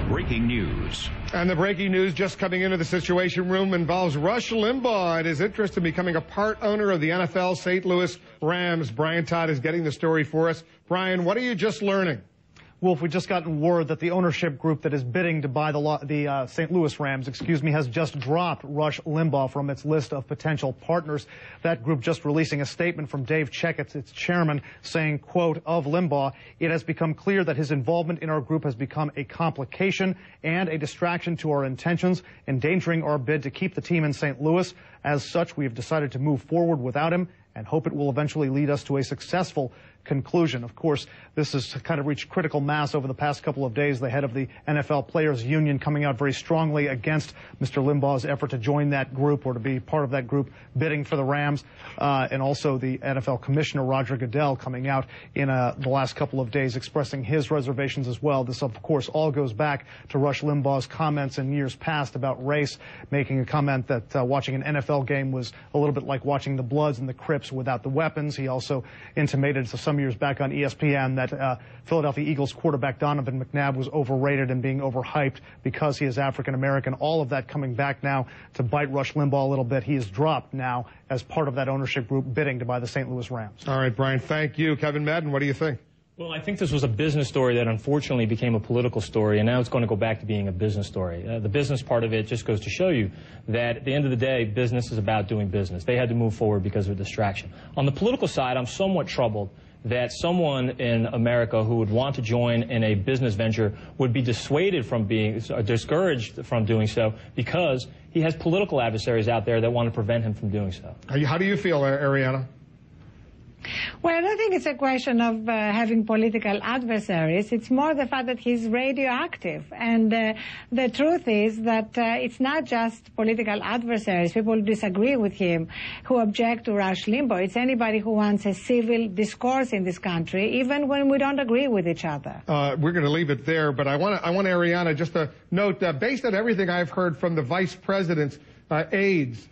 Breaking news. And the breaking news just coming into the Situation Room involves Rush Limbaugh and his interest in becoming a part owner of the NFL St. Louis Rams. Brian Todd is getting the story for us. Brian, what are you just learning? Wolf, we just gotten word that the ownership group that is bidding to buy the St. Louis Rams, has just dropped Rush Limbaugh from its list of potential partners. That group just releasing a statement from Dave Checketts, its chairman, saying, quote, of Limbaugh, it has become clear that his involvement in our group has become a complication and a distraction to our intentions, endangering our bid to keep the team in St. Louis. As such, we have decided to move forward without him and hope it will eventually lead us to a successful conclusion. Of course, this has kind of reached critical mass over the past couple of days. The head of the NFL Players Union coming out very strongly against Mr. Limbaugh's effort to join that group or to be part of that group bidding for the Rams. And also the NFL Commissioner Roger Goodell coming out in the last couple of days expressing his reservations as well. This, of course, all goes back to Rush Limbaugh's comments in years past about race, making a comment that watching an NFL game was a little bit like watching the Bloods and the Crips without the weapons. He also intimated to some years back on ESPN that Philadelphia Eagles quarterback Donovan McNabb was overrated and being overhyped because he is African American. All of that coming back now to bite Rush Limbaugh a little bit. He is dropped now as part of that ownership group bidding to buy the St. Louis Rams. All right, Brian, thank you. Kevin Madden, what do you think? Well, I think this was a business story that unfortunately became a political story, and now it's going to go back to being a business story. The business part of it just goes to show you that at the end of the day, business is about doing business. They had to move forward because of a distraction. On the political side, I'm somewhat troubled that someone in America who would want to join in a business venture would be dissuaded from discouraged from doing so because he has political adversaries out there that want to prevent him from doing so. How do you feel, Ariana? Well, I don't think it's a question of having political adversaries. It's more the fact that he's radioactive. And the truth is that it's not just political adversaries, people who disagree with him, who object to Rush Limbaugh. It's anybody who wants a civil discourse in this country, even when we don't agree with each other. We're going to leave it there, but I want Ariana just to note, based on everything I've heard from the vice president's aides,